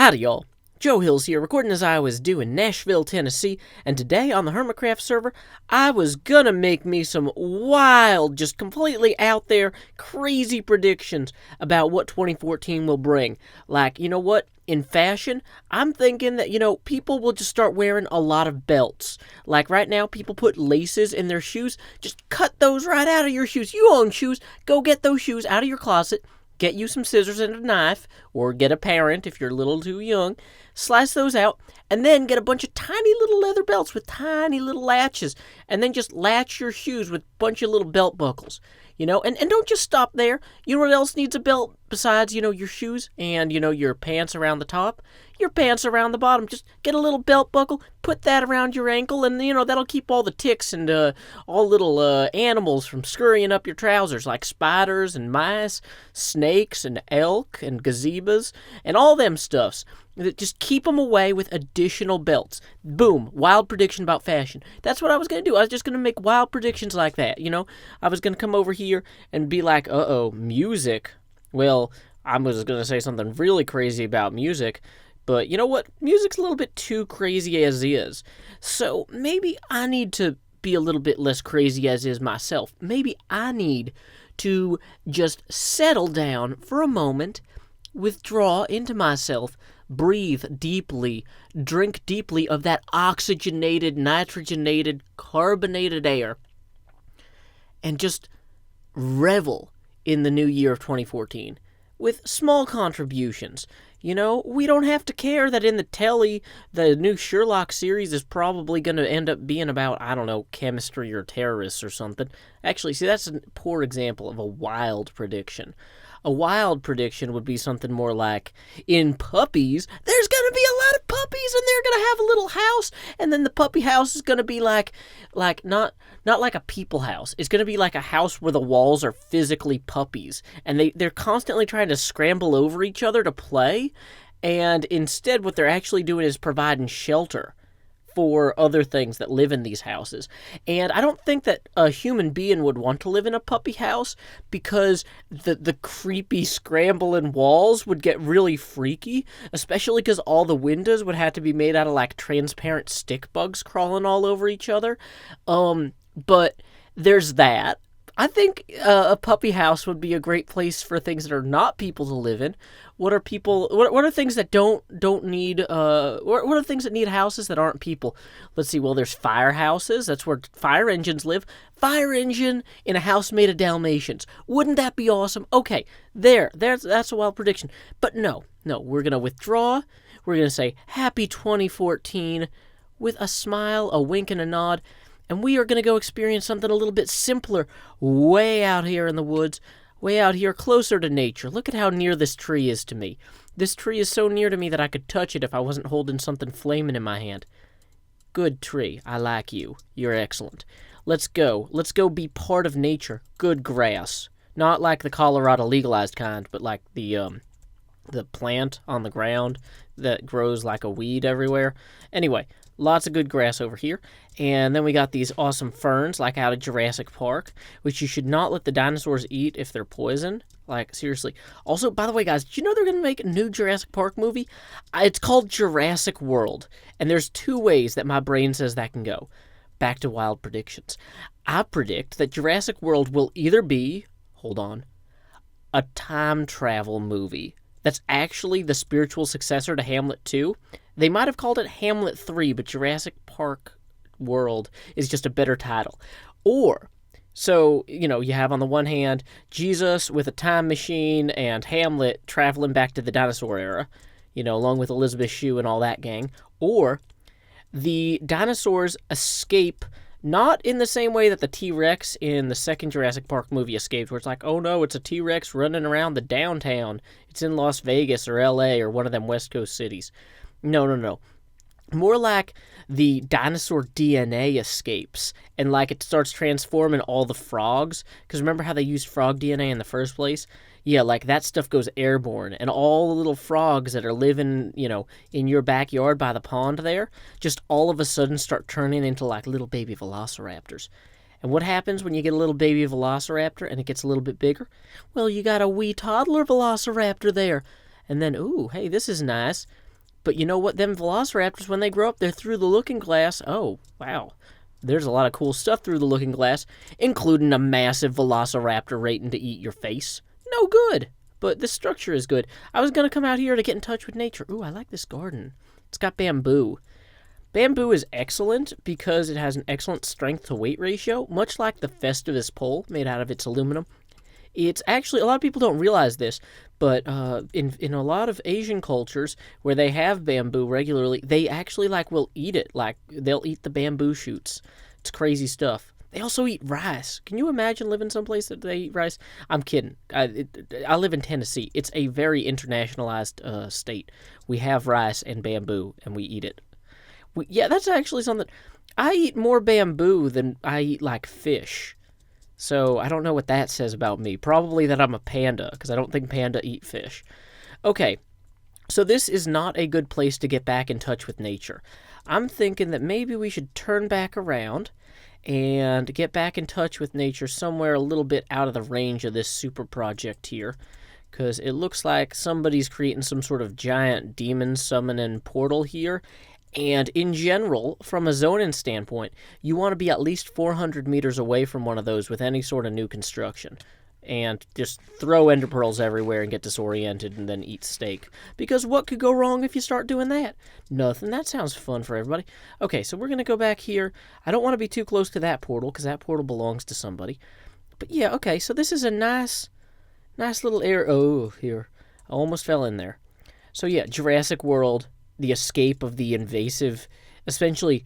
Howdy, y'all. Joe Hills here, recording as I was due in Nashville, Tennessee, and today on the Hermitcraft server, I was gonna make me some wild, just completely out there, crazy predictions about what 2014 will bring. Like, you know what? In fashion, I'm thinking that, people will just start wearing a lot of belts. Like right now, people put laces in their shoes. Just cut those right out of your shoes. You own shoes. Go get those shoes out of your closet. Get you some scissors and a knife, or get a parent if you're a little too young. Slice those out, and then get a bunch of tiny little leather belts with tiny little latches, and then just latch your shoes with a bunch of little belt buckles. And don't just stop there. You know what else needs a belt besides, your shoes and, your pants around the top? Your pants around the bottom. Just get a little belt buckle, put that around your ankle, and, that'll keep all the ticks and all little animals from scurrying up your trousers, like spiders and mice, snakes and elk and gazebas, and all them stuffs. Just keep them away with additional belts. Boom. Wild prediction about fashion. That's what I was going to do. I was just going to make wild predictions like that, I was going to come over here and be like, music. Well, I was going to say something really crazy about music, but you know what? Music's a little bit too crazy as is. So maybe I need to be a little bit less crazy as is myself. Maybe I need to just settle down for a moment, withdraw into myself, breathe deeply, drink deeply of that oxygenated, nitrogenated, carbonated air, and just revel in the new year of 2014 with small contributions. We don't have to care that in the telly, the new Sherlock series is probably going to end up being about, chemistry or terrorists or something. Actually, see, that's a poor example of a wild prediction. A wild prediction would be something more like, in puppies, there's going to be a lot of puppies, and they're going to have a little house, and then the puppy house is going to be like not like a people house. It's going to be like a house where the walls are physically puppies, and they're constantly trying to scramble over each other to play, and instead what they're actually doing is providing shelter for other things that live in these houses. And I don't think that a human being would want to live in a puppy house because the creepy scrambling walls would get really freaky, especially because all the windows would have to be made out of like transparent stick bugs crawling all over each other. But there's that. I think a puppy house would be a great place for things that are not people to live in. What are things that don't need what are things that need houses that aren't people? Let's see. Well, there's firehouses. That's where fire engines live. Fire engine in a house made of Dalmatians. Wouldn't that be awesome? Okay, that's a wild prediction. But no, we're gonna withdraw. We're gonna say Happy 2014 with a smile, a wink, and a nod. And we are going to go experience something a little bit simpler way out here in the woods, way out here closer to nature. Look at how near this tree is to me. This tree is so near to me that I could touch it if I wasn't holding something flaming in my hand. Good tree. I like you. You're excellent. Let's go. Let's go be part of nature. Good grass. Not like the Colorado legalized kind, but like the plant on the ground that grows like a weed everywhere. Anyway, lots of good grass over here. And then we got these awesome ferns, like out of Jurassic Park, which you should not let the dinosaurs eat if they're poisoned. Like, seriously. Also, by the way, guys, did you know they're going to make a new Jurassic Park movie? It's called Jurassic World. And there's two ways that my brain says that can go. Back to wild predictions. I predict that Jurassic World will either be, a time travel movie that's actually the spiritual successor to Hamlet 2. They might have called it Hamlet 3, but Jurassic Park World is just a better title. Or, so, you have on the one hand, Jesus with a time machine and Hamlet traveling back to the dinosaur era, along with Elizabeth Shue and all that gang. Or, the dinosaurs escape, not in the same way that the T-Rex in the second Jurassic Park movie escaped, where it's like, oh no, it's a T-Rex running around the downtown. It's in Las Vegas or LA or one of them West Coast cities. No. More like the dinosaur DNA escapes and like it starts transforming all the frogs. Because remember how they used frog DNA in the first place? Yeah, like that stuff goes airborne. And all the little frogs that are living, in your backyard by the pond there, just all of a sudden start turning into like little baby velociraptors. And what happens when you get a little baby velociraptor and it gets a little bit bigger? Well, you got a wee toddler velociraptor there. And then, ooh, hey, this is nice. But you know what? Them velociraptors, when they grow up, they're through the looking glass. Oh, wow. There's a lot of cool stuff through the looking glass, including a massive velociraptor waiting to eat your face. No good. But this structure is good. I was going to come out here to get in touch with nature. Ooh, I like this garden. It's got bamboo. Bamboo is excellent because it has an excellent strength to weight ratio, much like the Festivus pole made out of its aluminum. It's actually, a lot of people don't realize this, but in a lot of Asian cultures where they have bamboo regularly, they actually will eat it. Like they'll eat the bamboo shoots. It's crazy stuff. They also eat rice. Can you imagine living someplace that they eat rice? I'm kidding. I live in Tennessee. It's a very internationalized state. We have rice and bamboo, and we eat it. Yeah, that's actually something. I eat more bamboo than I eat fish. So I don't know what that says about me. Probably that I'm a panda, because I don't think panda eat fish. Okay, so this is not a good place to get back in touch with nature. I'm thinking that maybe we should turn back around and get back in touch with nature somewhere a little bit out of the range of this super project here, because it looks like somebody's creating some sort of giant demon summoning portal here. And in general, from a zoning standpoint, you want to be at least 400 meters away from one of those with any sort of new construction. And just throw ender pearls everywhere and get disoriented and then eat steak. Because what could go wrong if you start doing that? Nothing. That sounds fun for everybody. Okay, so we're going to go back here. I don't want to be too close to that portal because that portal belongs to somebody. But yeah, okay, so this is a nice little area. Oh, here. I almost fell in there. So yeah, Jurassic World. The escape of the invasive, essentially,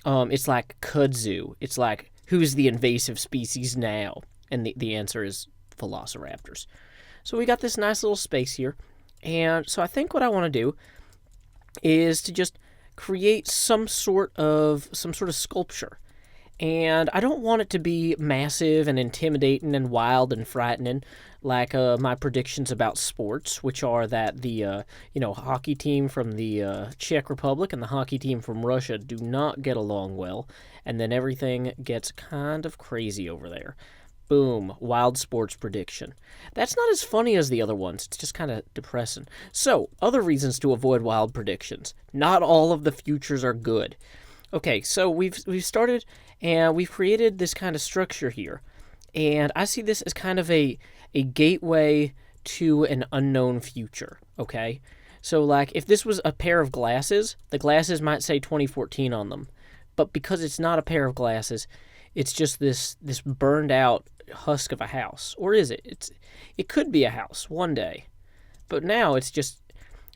it's like kudzu. It's like, who's the invasive species now? And the answer is velociraptors. So we got this nice little space here. And so I think what I want to do is to just create some sort of sculpture. And I don't want it to be massive and intimidating and wild and frightening like my predictions about sports, which are that the hockey team from the Czech Republic and the hockey team from Russia do not get along well, and then everything gets kind of crazy over there. Boom, wild sports prediction. That's not as funny as the other ones. It's just kind of depressing. So, other reasons to avoid wild predictions. Not all of the futures are good. Okay, so we've started and we've created this kind of structure here. And I see this as kind of a gateway to an unknown future, okay? So, if this was a pair of glasses, the glasses might say 2014 on them. But because it's not a pair of glasses, it's just this burned out husk of a house. Or is it? It could be a house one day. But now it's just,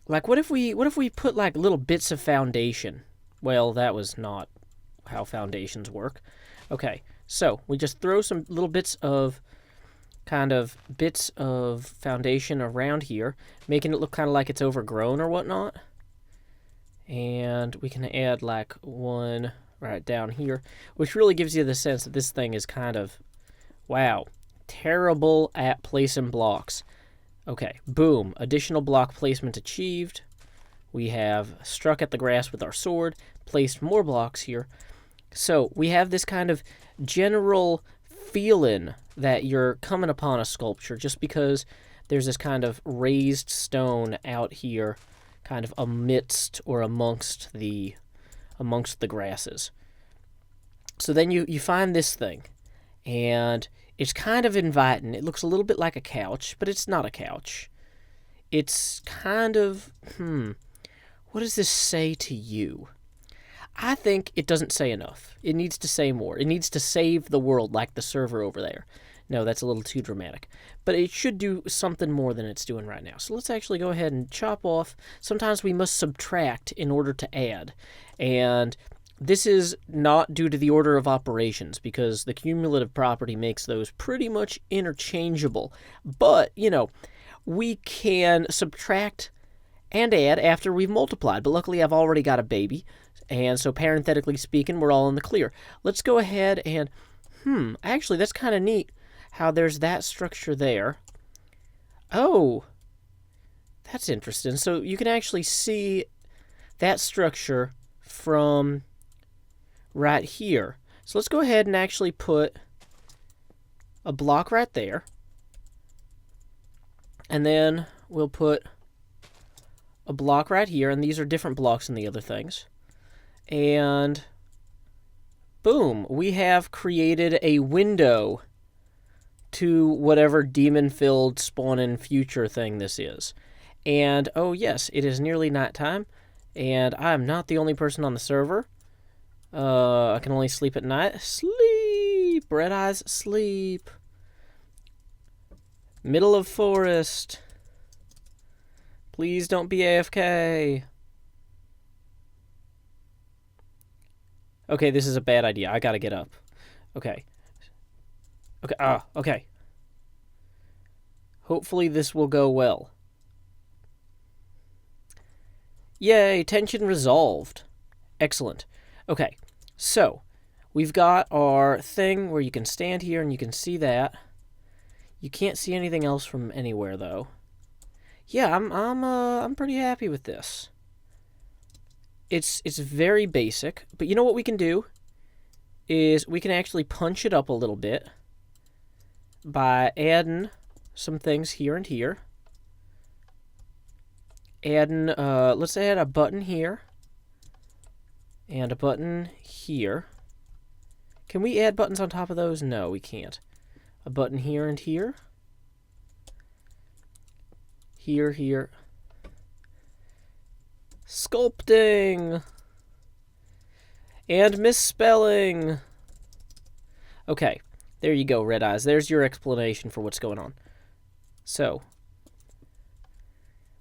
what if we put, little bits of foundation? Well, that was not how foundations work. Okay, so we just throw some little bits of foundation around here, making it look kind of like it's overgrown or whatnot. And we can add one right down here, which really gives you the sense that this thing is kind of, wow, terrible at placing blocks. Okay, boom, additional block placement achieved. We have struck at the grass with our sword, placed more blocks here. So we have this kind of general feeling that you're coming upon a sculpture just because there's this kind of raised stone out here kind of amidst or amongst the grasses. So then you find this thing, and it's kind of inviting. It looks a little bit like a couch, but it's not a couch. It's kind of, what does this say to you? I think it doesn't say enough. It needs to say more. It needs to save the world like the server over there. No, that's a little too dramatic. But it should do something more than it's doing right now. So let's actually go ahead and chop off. Sometimes we must subtract in order to add. And this is not due to the order of operations, because the cumulative property makes those pretty much interchangeable. But, we can subtract and add after we've multiplied. But luckily I've already got a baby. And so parenthetically speaking, we're all in the clear. Let's go ahead and, actually that's kind of neat how there's that structure there. Oh, that's interesting. So you can actually see that structure from right here. So let's go ahead and actually put a block right there. And then we'll put a block right here, and these are different blocks than the other things. And boom, we have created a window to whatever demon-filled spawn-in future thing this is. And oh yes, it is nearly nighttime, and I'm not the only person on the server. I can only sleep at night. Sleep! Red eyes, sleep. Middle of forest. Please don't be AFK. Okay, this is a bad idea. I gotta get up. Okay. Okay, okay. Hopefully this will go well. Yay, tension resolved. Excellent. Okay, so we've got our thing where you can stand here and you can see that. You can't see anything else from anywhere though. Yeah, I'm pretty happy with this. It's very basic, but you know what we can do is we can actually punch it up a little bit by adding some things here and here. Let's add a button here and a button here. Can we add buttons on top of those? No, we can't. A button here and here. Here. Sculpting! And misspelling! Okay, there you go, Red Eyes. There's your explanation for what's going on. So,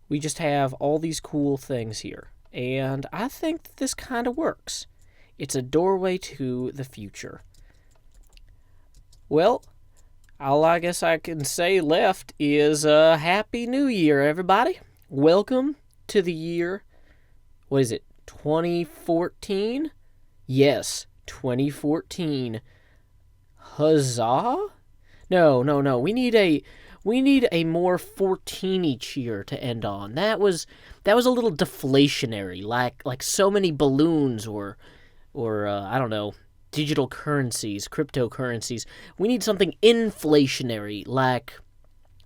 we just have all these cool things here. And I think that this kind of works. It's a doorway to the future. Well, all I guess I can say left is Happy New Year, everybody. Welcome to the year, what is it, 2014? Yes, 2014. Huzzah? No. We need a more 14-y cheer to end on. That was a little deflationary, like so many balloons or I don't know, digital currencies, cryptocurrencies. We need something inflationary, like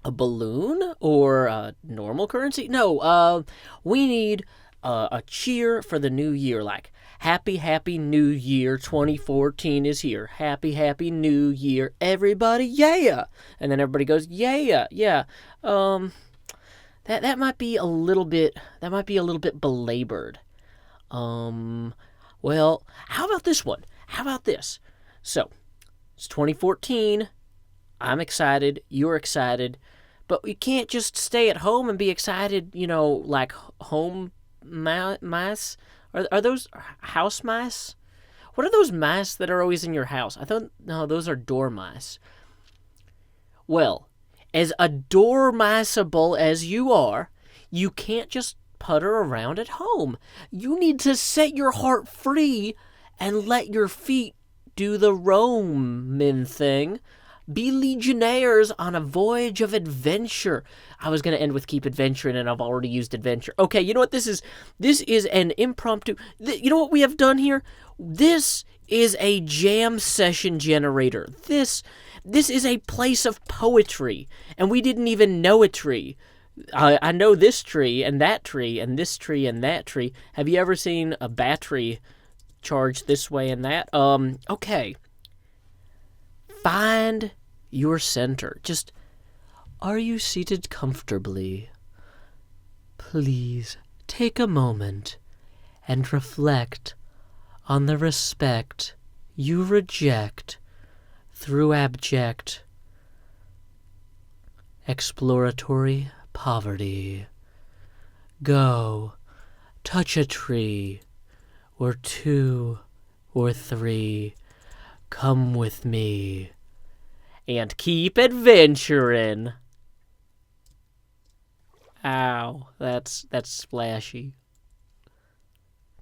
a balloon or a normal currency. No, we need a cheer for the new year, like Happy New Year 2014 is here. Happy New Year, everybody, yeah! And then everybody goes, yeah. That might be a little bit belabored. Well, how about this one? How about this? So, it's 2014. I'm excited. You're excited. But we can't just stay at home and be excited, like home mice. Are those house mice? What are those mice that are always in your house? No, those are dormice. Well, as adormiceable as you are, you can't just putter around at home. You need to set your heart free and let your feet do the roaming thing. Be legionnaires on a voyage of adventure. I was going to end with keep adventuring, and I've already used adventure. Okay, you know what this is? This is an impromptu... You know what we have done here? This is a jam session generator. This is a place of poetry, and we didn't even know a tree. I know this tree, and that tree, and this tree, and that tree. Have you ever seen a battery charged this way and that? Okay. Find your center. Just, are you seated comfortably? Please take a moment and reflect on the respect you reject through abject, exploratory poverty. Go, touch a tree, or two, or three. Come with me. And keep adventuring. Ow, that's splashy.